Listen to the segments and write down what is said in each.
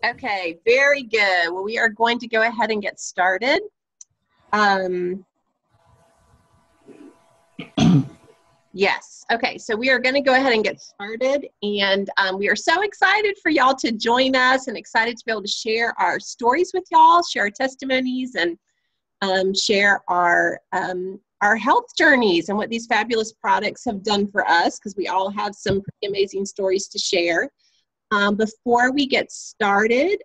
Okay, very good. Well, we are going to go ahead and get started. Yes. Okay, so we are going to go ahead and get started, and we are so excited for y'all to join us and excited to be able to share our stories with y'all, share our testimonies, and share our health journeys and what these fabulous products have done for us, because we all have some pretty amazing stories to share. Before we get started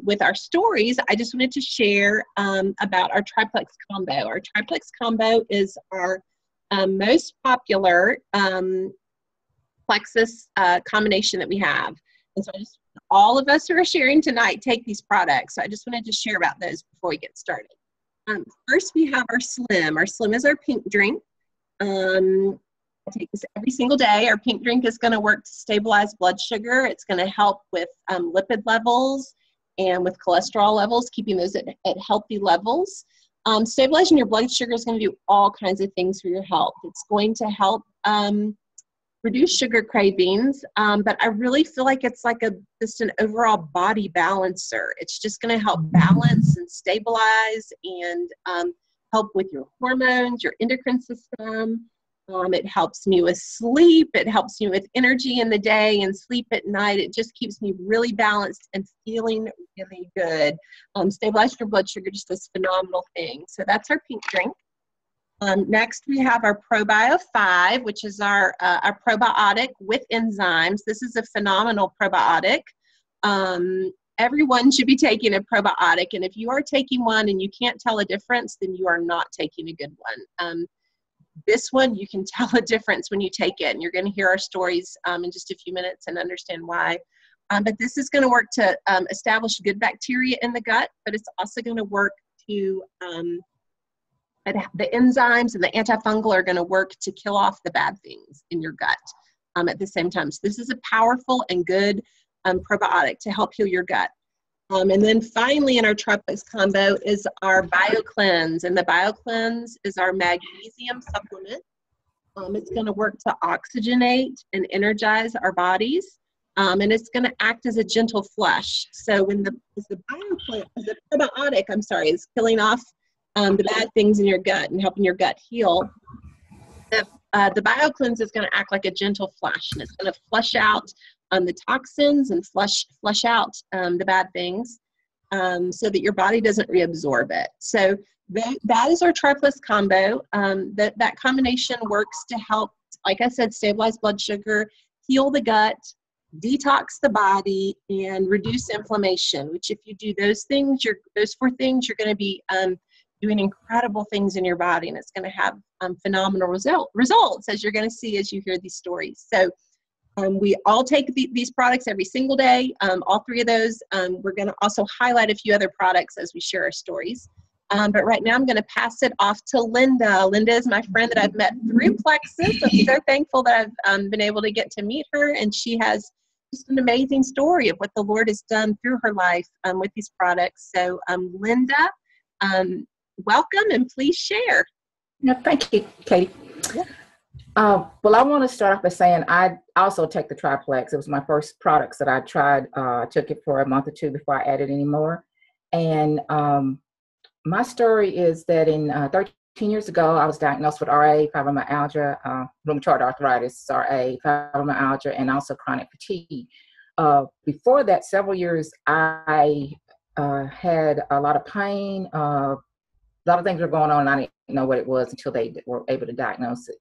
with our stories, I just wanted to share about our Triplex Combo. Our Triplex Combo is our most popular plexus combination that we have. And so all of us who are sharing tonight take these products. So I just wanted to share about those before we get started. First, we have our Slim. Our Slim is our pink drink. I take this every single day. Our pink drink is going to work to stabilize blood sugar. It's going to help with lipid levels and with cholesterol levels, keeping those at healthy levels. Stabilizing your blood sugar is going to do all kinds of things for your health. It's going to help reduce sugar cravings, but I really feel like it's like just an overall body balancer. It's just going to help balance and stabilize and help with your hormones, your endocrine system. It helps me with sleep. It helps me with energy in the day and sleep at night. It just keeps me really balanced and feeling really good. Stabilize your blood sugar, just this phenomenal thing. So that's our pink drink. Next, we have our ProBio 5, which is our probiotic with enzymes. This is a phenomenal probiotic. Everyone should be taking a probiotic, and if you are taking one and you can't tell a difference, then you are not taking a good one. This one, you can tell a difference when you take it, and you're going to hear our stories in just a few minutes and understand why. But this is going to work to establish good bacteria in the gut, but it's also going to work to, the enzymes and the antifungal are going to work to kill off the bad things in your gut at the same time. So this is a powerful and good probiotic to help heal your gut. And then finally in our Triplex Combo is our BioCleanse, and the BioCleanse is our magnesium supplement. It's going to work to oxygenate and energize our bodies, and it's going to act as a gentle flush. So when the probiotic, is killing off the bad things in your gut and helping your gut heal, the BioCleanse is going to act like a gentle flush, and it's going to flush out the toxins and flush out the bad things so that your body doesn't reabsorb it. So that is our Triplex Combo. That combination works to help, like I said, stabilize blood sugar, heal the gut, detox the body, and reduce inflammation, which if you do those four things, you're going to be doing incredible things in your body, and it's going to have phenomenal results, as you're going to see as you hear these stories. So we all take these products every single day, all three of those. We're going to also highlight a few other products as we share our stories. But right now I'm going to pass it off to Linda. Linda is my friend that I've met through Plexus. I'm so thankful that I've been able to get to meet her, and she has just an amazing story of what the Lord has done through her life with these products. So Linda, welcome, and please share. No, thank you, Katie. Yeah. Well, I want to start off by saying I also take the Triplex. It was my first products that I tried. I took it for a month or two before I added any more. And my story is that in 13 years ago, I was diagnosed with RA, fibromyalgia, rheumatoid arthritis, RA, fibromyalgia, and also chronic fatigue. Before that, several years, I had a lot of pain. A lot of things were going on, and I didn't know what it was until they were able to diagnose it.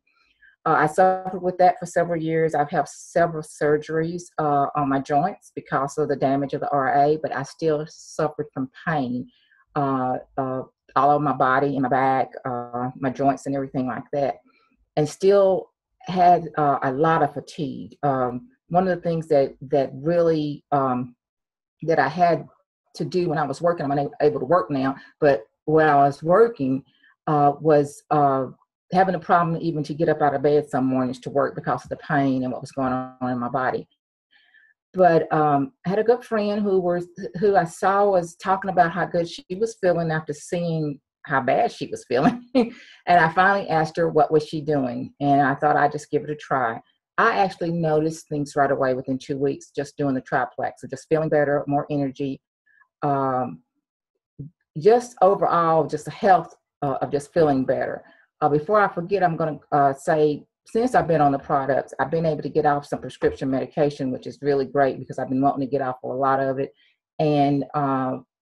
I suffered with that for several years. I've had several surgeries on my joints because of the damage of the RA, but I still suffered from pain all over my body, in my back, my joints and everything like that, and still had a lot of fatigue. One of the things that really that I had to do when I was working, I'm unable to work now, but when I was working was having a problem even to get up out of bed some mornings to work because of the pain and what was going on in my body. But I had a good friend who I saw was talking about how good she was feeling after seeing how bad she was feeling. And I finally asked her what was she doing, and I thought I'd just give it a try. I actually noticed things right away within 2 weeks just doing the triplex. So just feeling better, more energy, um, just overall, just the health of just feeling better. Before I forget, I'm going to say, since I've been on the products, I've been able to get off some prescription medication, which is really great because I've been wanting to get off a lot of it. And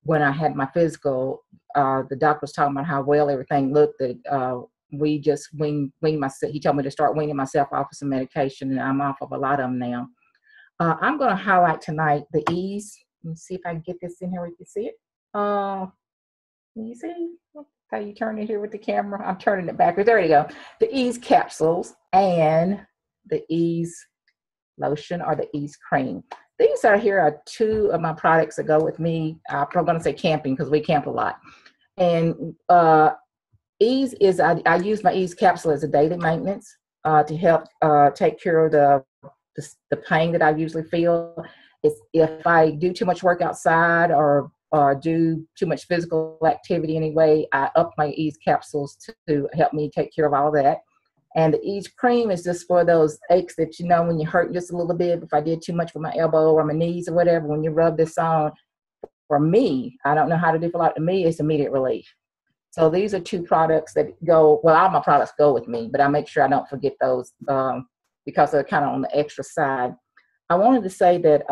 when I had my physical, the doctor was talking about how well everything looked. That we just weaned myself. He told me to start weaning myself off of some medication, and I'm off of a lot of them now. I'm going to highlight tonight the Ease. Let me see if I can get this in here. You can see it. Can you see how you turn it here with the camera? I'm turning it backwards. There you go. The Ease capsules and the Ease lotion or the Ease cream. These are here are two of my products that go with me. I'm going to say camping because we camp a lot. And Ease is, I use my Ease capsule as a daily maintenance to help take care of the pain that I usually feel. It's if I do too much work outside or do too much physical activity anyway, I up my Ease capsules to help me take care of all of that. And the Ease cream is just for those aches that, you know, when you hurt just a little bit, if I did too much with my elbow or my knees or whatever, when you rub this on, for me, I don't know how to do for like, to me, it's immediate relief. So these are two products that go, well, all my products go with me, but I make sure I don't forget those because they're kind of on the extra side. I wanted to say that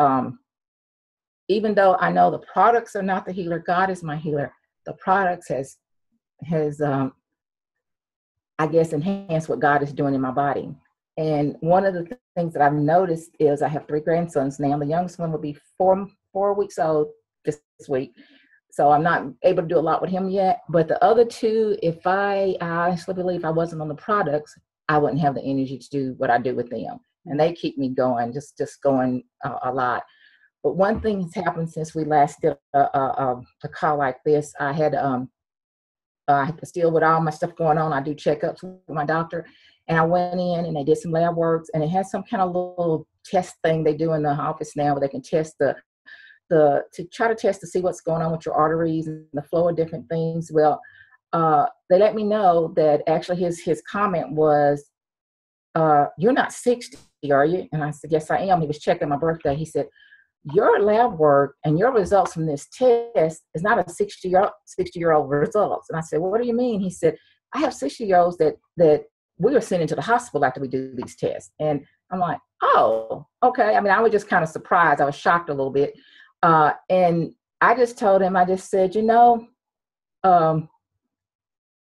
even though I know the products are not the healer, God is my healer. The products has I guess, enhanced what God is doing in my body. And one of the things that I've noticed is I have 3 grandsons now. The youngest one will be four weeks old this week. So I'm not able to do a lot with him yet. But the other 2, if I honestly believe I wasn't on the products, I wouldn't have the energy to do what I do with them. And they keep me going, just going a lot. But one thing has happened since we last did a call like this. I had still with all my stuff going on, I do checkups with my doctor, and I went in and they did some lab works, and it has some kind of little test thing they do in the office now where they can test to try to test to see what's going on with your arteries and the flow of different things. Well, they let me know that actually his comment was, "You're not 60, are you?" And I said, "Yes, I am." He was checking my birthday. He said, "Your lab work and your results from this test is not a 60-year-old results." And I said, "Well, what do you mean?" He said, "I have 60-year-olds that we are sending to the hospital after we do these tests." And I'm like, "Oh, okay." I mean, I was just kind of surprised. I was shocked a little bit. And I just told him, I just said,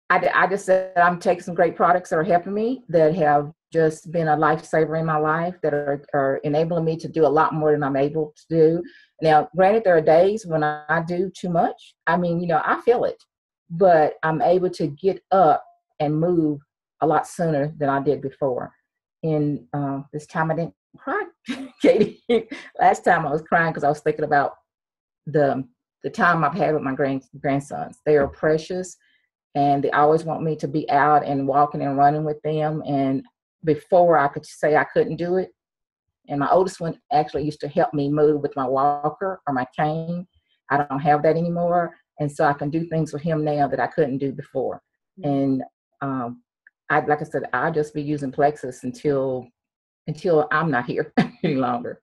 I just said, I'm taking some great products that are helping me, that have just been a lifesaver in my life, that are enabling me to do a lot more than I'm able to do. Now, granted, there are days when I do too much. I mean, I feel it, but I'm able to get up and move a lot sooner than I did before. And this time I didn't cry, Katie. Last time I was crying because I was thinking about the time I've had with my grandsons. They are precious, and they always want me to be out and walking and running with them. And before I could say I couldn't do it. And my oldest one actually used to help me move with my walker or my cane. I don't have that anymore. And so I can do things with him now that I couldn't do before. And like I said, I'll just be using Plexus until I'm not here any longer.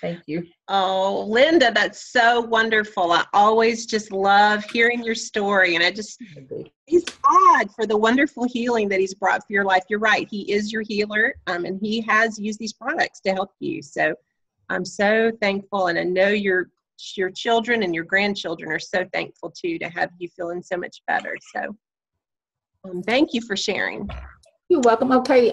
Thank you. Oh, Linda, that's so wonderful. I always just love hearing your story. And he's God for the wonderful healing that he's brought for your life. You're right. He is your healer. And he has used these products to help you. So I'm so thankful. And I know your children and your grandchildren are so thankful too, to have you feeling so much better. So thank you for sharing. You're welcome. Okay.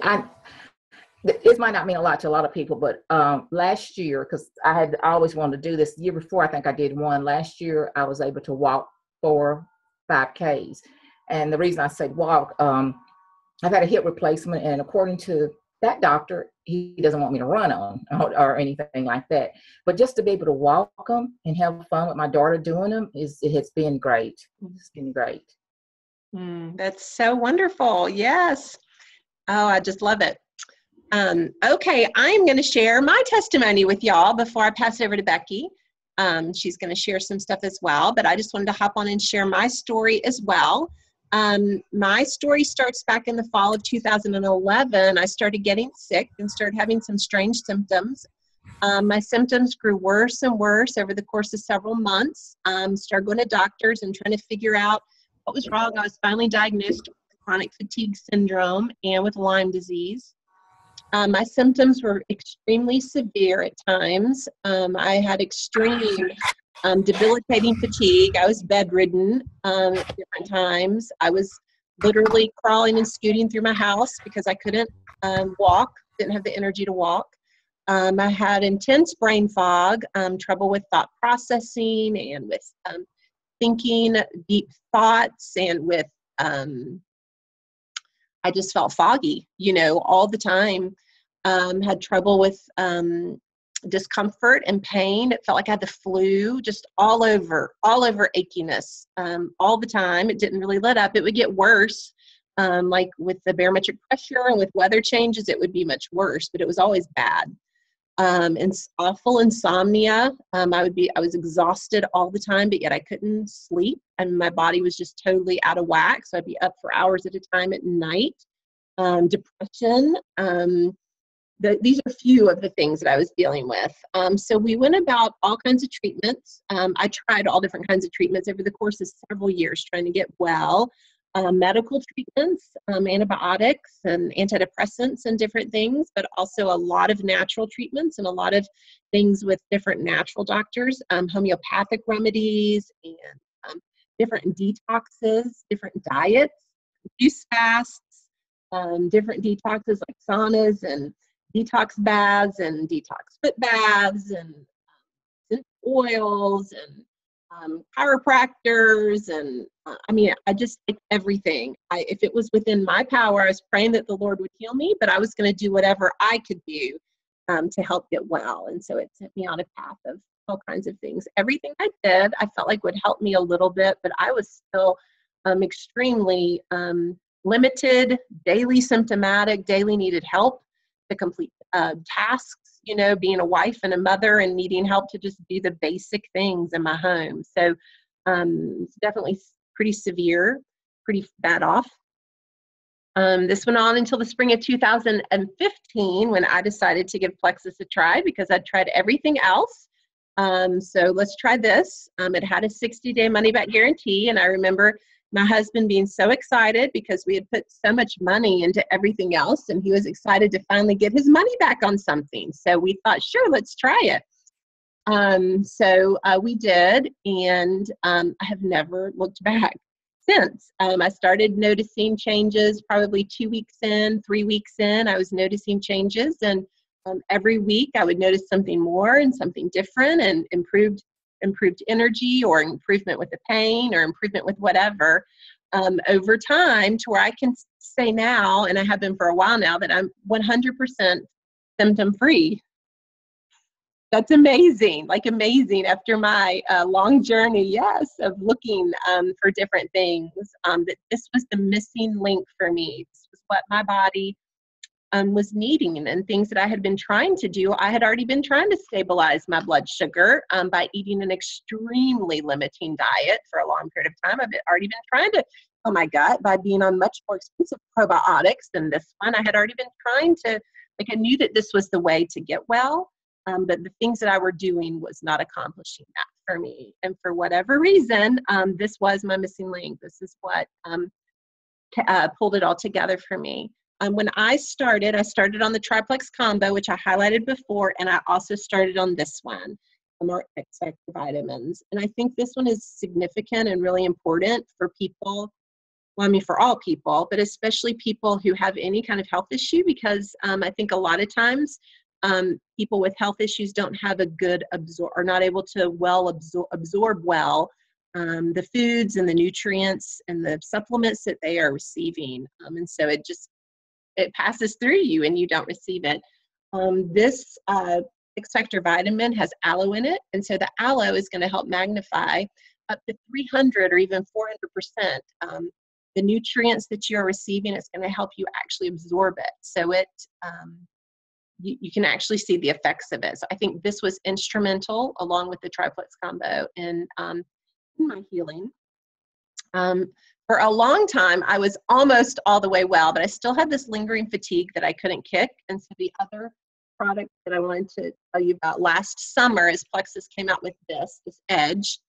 It might not mean a lot to a lot of people, but last year, because I had always wanted to do this, the year before, I think I did one. Last year, I was able to walk 4 5Ks. And the reason I say walk, I've had a hip replacement, and according to that doctor, he doesn't want me to run on or anything like that. But just to be able to walk them and have fun with my daughter doing them, it has been great. It's been great. That's so wonderful. Yes. Oh, I just love it. Okay, I'm going to share my testimony with y'all before I pass it over to Becky. She's going to share some stuff as well, but I just wanted to hop on and share my story as well. My story starts back in the fall of 2011. I started getting sick and started having some strange symptoms. My symptoms grew worse and worse over the course of several months. Started going to doctors and trying to figure out what was wrong. I was finally diagnosed with chronic fatigue syndrome and with Lyme disease. My symptoms were extremely severe at times. I had extreme debilitating fatigue. I was bedridden at different times. I was literally crawling and scooting through my house because I couldn't walk, didn't have the energy to walk. I had intense brain fog, trouble with thought processing and with thinking deep thoughts, and with, I just felt foggy, all the time. Had trouble with discomfort and pain. It felt like I had the flu, just all over achiness all the time. It didn't really let up. It would get worse. Like with the barometric pressure and with weather changes, it would be much worse, but it was always bad. And awful insomnia. I was exhausted all the time, but yet I couldn't sleep, and my body was just totally out of whack. So I'd be up for hours at a time at night. Depression. These are a few of the things that I was dealing with. So we went about all kinds of treatments. I tried all different kinds of treatments over the course of several years trying to get well. Medical treatments, antibiotics and antidepressants and different things, but also a lot of natural treatments and a lot of things with different natural doctors, homeopathic remedies, and different detoxes, different diets, juice fasts, different detoxes like saunas and detox baths and detox foot baths and oils and chiropractors, and I just like everything. If it was within my power, I was praying that the Lord would heal me, but I was going to do whatever I could do to help get well. And so it sent me on a path of all kinds of things. Everything I did, I felt like would help me a little bit, but I was still extremely limited, daily symptomatic, daily needed help to complete tasks, being a wife and a mother and needing help to just do the basic things in my home. So it's definitely pretty severe, pretty bad off. This went on until the spring of 2015 when I decided to give Plexus a try because I'd tried everything else. So let's try this. It had a 60-day money-back guarantee, and I remember my husband being so excited because we had put so much money into everything else, and he was excited to finally get his money back on something. So we thought, sure, let's try it. So we did, and I have never looked back since. I started noticing changes probably 2 weeks in, 3 weeks in. I was noticing changes, and every week I would notice something more and something different, and improved energy or improvement with the pain or improvement with whatever over time, to where I can say now, and I have been for a while now, that I'm 100% symptom free. That's amazing, amazing after my long journey, yes, of looking for different things, that this was the missing link for me. This was what my body was needing, and things that I had been trying to do. I had already been trying to stabilize my blood sugar by eating an extremely limiting diet for a long period of time. I've already been trying to heal my gut by being on much more expensive probiotics than this one. I had already been trying to, I knew that this was the way to get well, but the things that I were doing was not accomplishing that for me. And for whatever reason, this was my missing link. This is what pulled it all together for me. When I started on the Triplex combo, which I highlighted before, and I also started on this one, our X-Factor vitamins. And I think this one is significant and really important for people, for all people, but especially people who have any kind of health issue, because I think a lot of times people with health issues don't have a good are not able to absorb well the foods and the nutrients and the supplements that they are receiving. And so it passes through you and you don't receive it. This X-Factor vitamin has aloe in it, and so the aloe is going to help magnify up to 300 or even 400% the nutrients that you're receiving. It's going to help you actually absorb it, so you can actually see the effects of it. So I think this was instrumental, along with the Triplex combo, in my healing. for a long time, I was almost all the way well, but I still had this lingering fatigue that I couldn't kick. And so the other product that I wanted to tell you about last summer is Plexus came out with this Edge.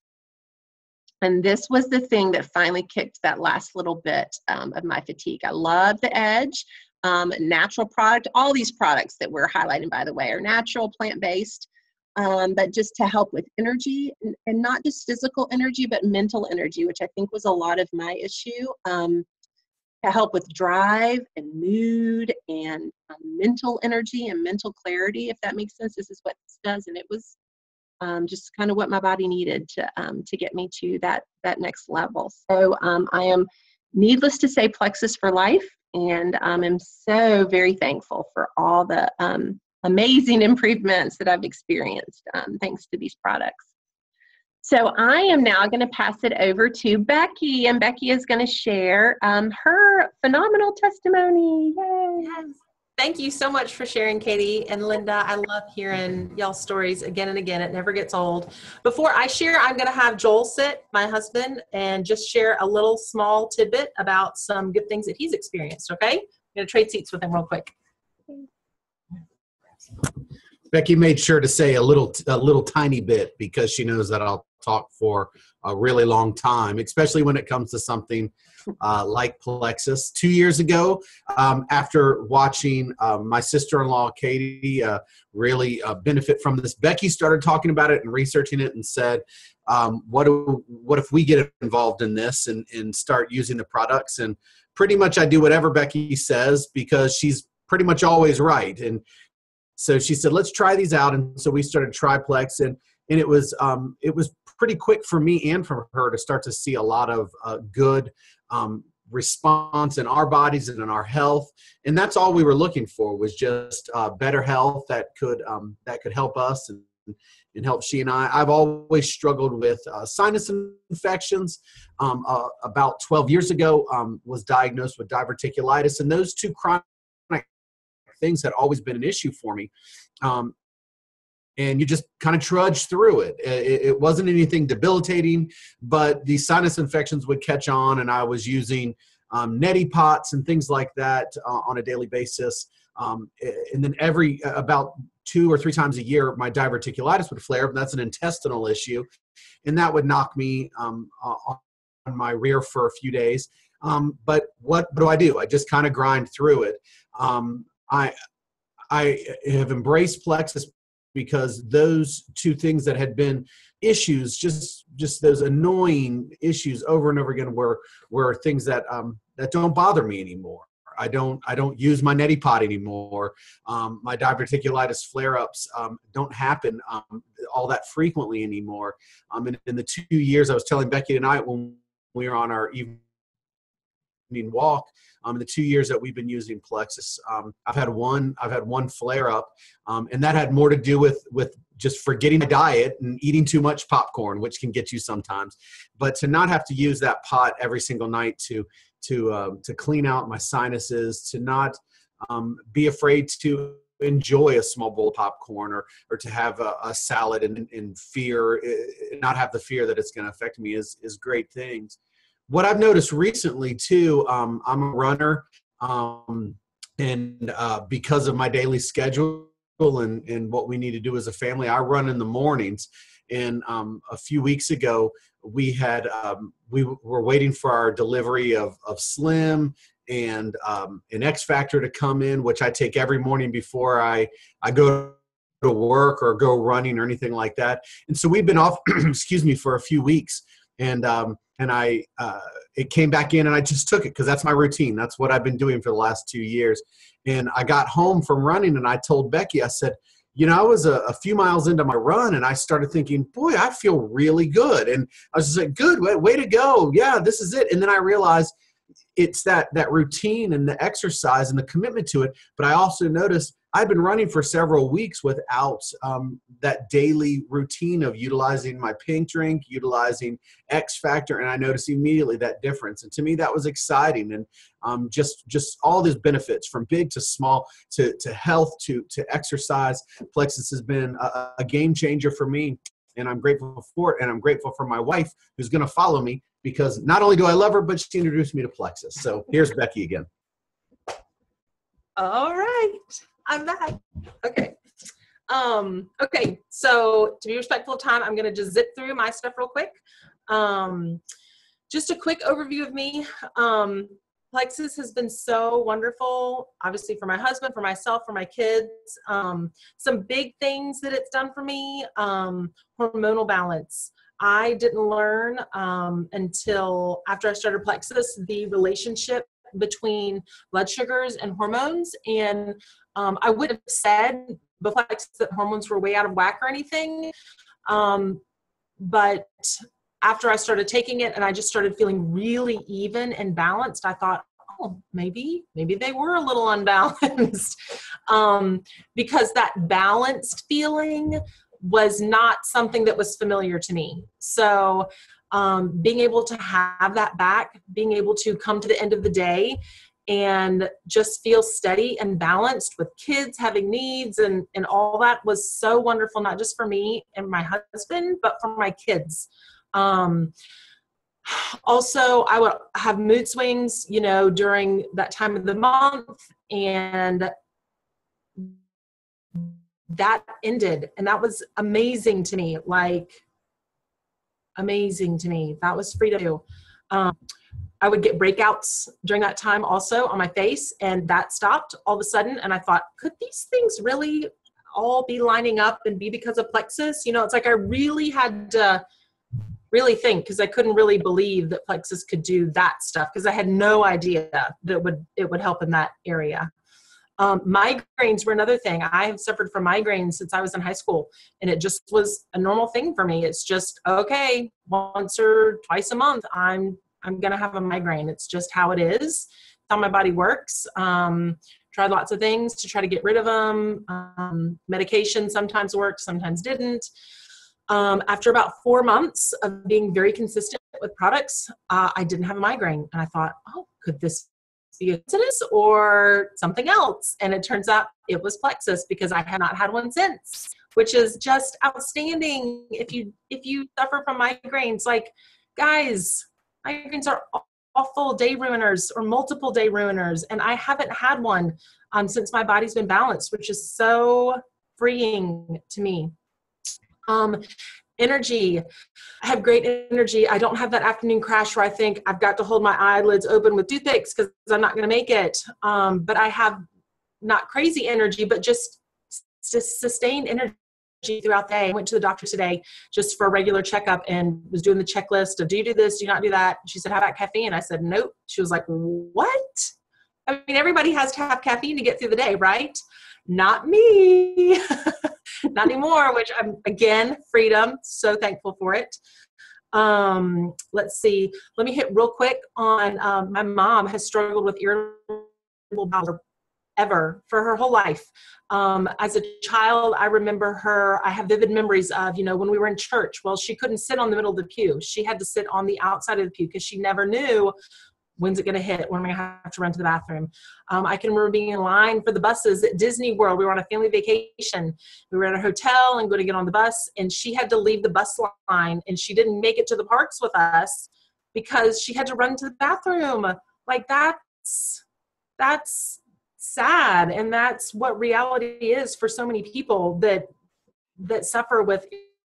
And this was the thing that finally kicked that last little bit of my fatigue. I love the Edge, natural product. All these products that we're highlighting, by the way, are natural, plant-based, but just to help with energy, and not just physical energy, but mental energy, which I think was a lot of my issue, to help with drive and mood and mental energy and mental clarity, if that makes sense. This is what this does, and it was just kind of what my body needed to get me to that next level. So I am, needless to say, Plexus for life, and I'm so very thankful for all the amazing improvements that I've experienced thanks to these products. So I am now going to pass it over to Becky, and Becky is going to share her phenomenal testimony. Yay! Yes. Thank you so much for sharing, Katie and Linda. I love hearing y'all's stories again and again. It never gets old. Before I share, I'm going to have Joel sit, my husband, and just share a little small tidbit about some good things that he's experienced, okay? I'm going to trade seats with him real quick. Becky made sure to say a little tiny bit because she knows that I'll talk for a really long time, especially when it comes to something like Plexus. 2 years ago, after watching my sister-in-law, Katie, really benefit from this, Becky started talking about it and researching it and said, what if we get involved in this and start using the products? And pretty much I do whatever Becky says because she's pretty much always right. And so she said, let's try these out. And so we started Triplex, and it was pretty quick for me and for her to start to see a lot of good response in our bodies and in our health. And that's all we were looking for, was just better health that could help us and help she and I. I've always struggled with sinus infections. About 12 years ago, was diagnosed with diverticulitis, and those two chronic things had always been an issue for me. And you just kind of trudge through it. It wasn't anything debilitating, but the sinus infections would catch on, and I was using neti pots and things like that on a daily basis. And then about 2 or 3 times a year, my diverticulitis would flare up, and that's an intestinal issue. And that would knock me on my rear for a few days. But what do? I just kind of grind through it. I have embraced Plexus because those two things that had been issues, just those annoying issues over and over again, were things that don't bother me anymore. I don't use my neti pot anymore. My diverticulitis flare-ups don't happen all that frequently anymore. In the 2 years, I was telling Becky tonight when we were on our evening walk, in the 2 years that we've been using Plexus, I've had one flare up, and that had more to do with just forgetting the diet and eating too much popcorn, which can get you sometimes. But to not have to use that pot every single night to clean out my sinuses, to not be afraid to enjoy a small bowl of popcorn or to have a salad and fear, not have the fear that it's going to affect me is great things. What I've noticed recently too, I'm a runner, and because of my daily schedule and what we need to do as a family, I run in the mornings. And a few weeks ago, we were waiting for our delivery of Slim and an X Factor to come in, which I take every morning before I go to work or go running or anything like that. And so we've been off, excuse me, for a few weeks. And it came back in, and I just took it because that's my routine. That's what I've been doing for the last 2 years. And I got home from running, and I told Becky, I said, I was a few miles into my run, and I started thinking, boy, I feel really good. And I was just like, good, way to go. Yeah, this is it. And then I realized it's that routine and the exercise and the commitment to it. But I also noticed I've been running for several weeks without that daily routine of utilizing my pink drink, utilizing X Factor, and I noticed immediately that difference. And to me, that was exciting. And just all these benefits, from big to small, to health, to exercise. Plexus has been a game changer for me, and I'm grateful for it. And I'm grateful for my wife, who's going to follow me, because not only do I love her, but she introduced me to Plexus. So here's Becky again. All right, I'm back. Okay. Okay, so to be respectful of time, I'm going to just zip through my stuff real quick. Just a quick overview of me. Plexus has been so wonderful, obviously for my husband, for myself, for my kids. Some big things that it's done for me, hormonal balance. I didn't learn until after I started Plexus, the relationship between blood sugars and hormones. And I would have said before Plexus that hormones were way out of whack or anything. But after I started taking it and I just started feeling really even and balanced, I thought, oh, maybe they were a little unbalanced. Because that balanced feeling was not something that was familiar to me. So being able to have that back, being able to come to the end of the day and just feel steady and balanced with kids having needs and all that was so wonderful, not just for me and my husband, but for my kids. Also, I would have mood swings, during that time of the month, and that ended. And that was amazing to me, amazing to me. That was freedom too. I would get breakouts during that time also on my face, and that stopped all of a sudden. And I thought, could these things really all be lining up and be because of Plexus? It's like I really had to really think, because I couldn't really believe that Plexus could do that stuff, because I had no idea that it would help in that area. Migraines were another thing. I have suffered from migraines since I was in high school, and it just was a normal thing for me. It's just, okay, once or twice a month, I'm going to have a migraine. It's just how it is. It's how my body works. Tried lots of things to try to get rid of them. Medication sometimes worked, sometimes didn't. After about 4 months of being very consistent with products, I didn't have a migraine. And I thought, oh, could this be a coincidence or something else? And it turns out it was Plexus, because I had not had one since, which is just outstanding. If you suffer from migraines, guys, migraines are awful day ruiners or multiple day ruiners. And I haven't had one since my body's been balanced, which is so freeing to me. Energy. I have great energy. I don't have that afternoon crash where I think I've got to hold my eyelids open with toothpicks because I'm not going to make it. But I have not crazy energy, but just sustained energy throughout the day. I went to the doctor today just for a regular checkup and was doing the checklist of, do you do this? Do you not do that? She said, how about caffeine? I said, nope. She was like, what? I mean, everybody has to have caffeine to get through the day, right? Not me. Not anymore, which I'm, again, freedom. So thankful for it. Let's see. Let me hit real quick on my mom has struggled with irritable bowel for her whole life. As a child, I remember I have vivid memories of, when we were in church. Well, she couldn't sit on the middle of the pew. She had to sit on the outside of the pew because she never knew, when's it going to hit? When am I going to have to run to the bathroom? I can remember being in line for the buses at Disney World. We were on a family vacation. We were at a hotel and going to get on the bus, and she had to leave the bus line, and she didn't make it to the parks with us because she had to run to the bathroom. That's sad, and that's what reality is for so many people that suffer with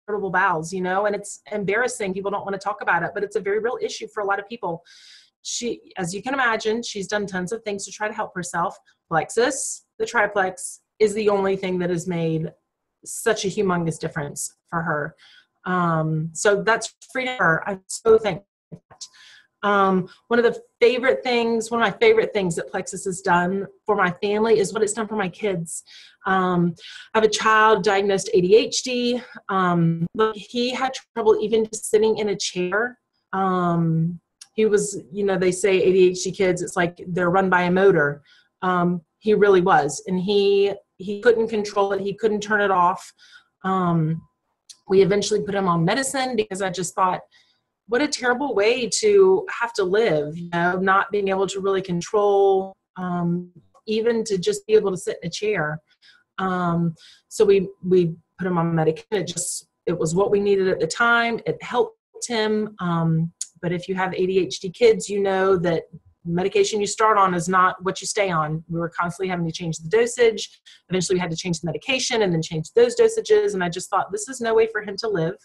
irritable bowels, and it's embarrassing. People don't want to talk about it, but it's a very real issue for a lot of people. She, as you can imagine, she's done tons of things to try to help herself. Plexus, the Triplex, is the only thing that has made such a humongous difference for her. So that's free to her. I'm so thankful for that. One of my favorite things that Plexus has done for my family is what it's done for my kids. I have a child diagnosed ADHD. He had trouble even just sitting in a chair. He was, they say ADHD kids, it's like they're run by a motor. He really was. And he couldn't control it. He couldn't turn it off. We eventually put him on medicine because I just thought, what a terrible way to have to live, not being able to really control, even to just be able to sit in a chair. So we put him on medication. It was what we needed at the time. It helped him. But if you have ADHD kids, you know that medication you start on is not what you stay on. We were constantly having to change the dosage. Eventually we had to change the medication and then change those dosages. And I just thought, this is no way for him to live.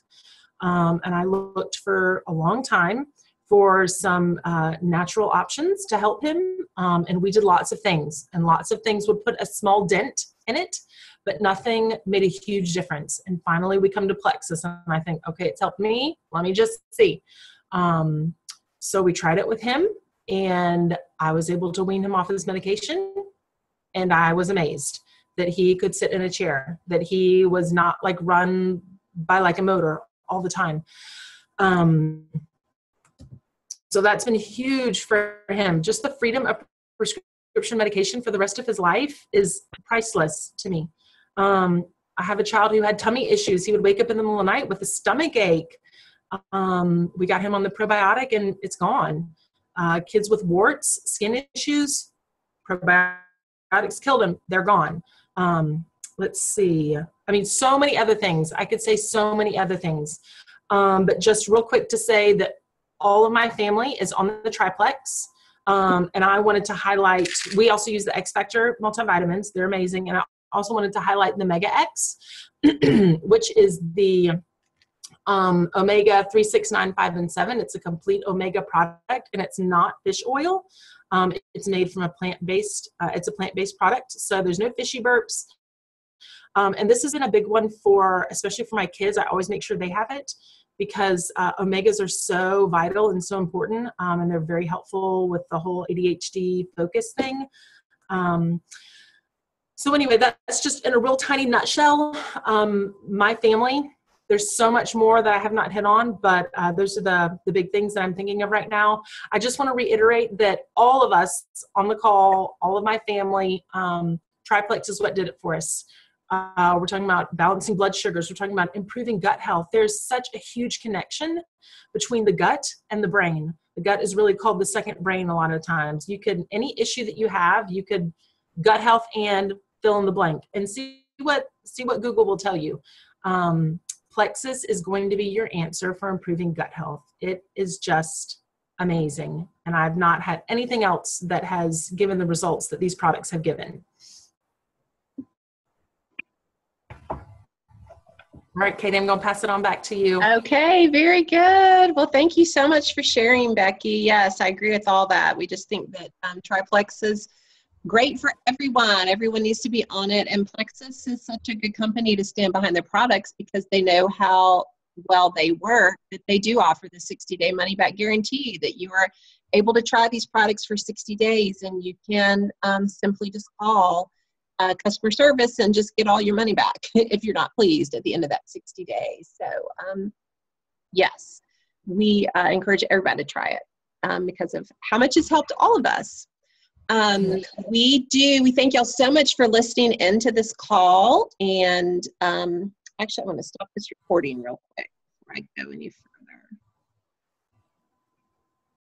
And I looked for a long time for some natural options to help him. And we did lots of things, and lots of things would put a small dent in it, but nothing made a huge difference. And finally we come to Plexus, and I think, okay, it's helped me. Let me just see. So we tried it with him, and I was able to wean him off his medication. And I was amazed that he could sit in a chair, that he was not like run by like a motor all the time. So that's been huge for him. Just the freedom of prescription medication for the rest of his life is priceless to me. I have a child who had tummy issues. He would wake up in the middle of the night with a stomach ache. We got him on the probiotic and it's gone. Kids with warts, skin issues, probiotics killed them. They're gone. Let's see. I mean, so many other things. I could say so many other things. But just real quick to say that all of my family is on the triplex. And I wanted to highlight, we also use the X Factor multivitamins. They're amazing. And I also wanted to highlight the Mega X, which is the omega 3, 6, 9, 5, and 7. It's a complete omega product, and it's not fish oil. It's made from a plant-based, it's a plant-based product. So there's no fishy burps. And this has been a big one for, especially for my kids. I always make sure they have it, because omegas are so vital and so important, and they're very helpful with the whole ADHD focus thing. So anyway, that's just in a real tiny nutshell. My family, there's so much more that I have not hit on, but those are the big things that I'm thinking of right now. I just want to reiterate that all of us on the call, all of my family, Triplex is what did it for us. We're talking about balancing blood sugars. We're talking about improving gut health. There's such a huge connection between the gut and the brain. The gut is really called the second brain a lot of times. You could, any issue that you have, you could gut health and fill in the blank and see what Google will tell you. Plexus is going to be your answer for improving gut health. It is just amazing. And I've not had anything else that has given the results that these products have given. All right, Katie, I'm going to pass it on back to you. Okay, very good. Well, thank you so much for sharing, Becky. Yes, I agree with all that. We just think that Triplex is great for everyone. Everyone needs to be on it. And Plexus is such a good company to stand behind their products, because they know how well they work, that they do offer the 60-day money-back guarantee, that you are able to try these products for 60 days, and you can simply just call customer service and just get all your money back if you're not pleased at the end of that 60 days. So yes, we encourage everybody to try it because of how much it's helped all of us. We thank y'all so much for listening into this call. And actually, I want to stop this recording real quick before I go any further.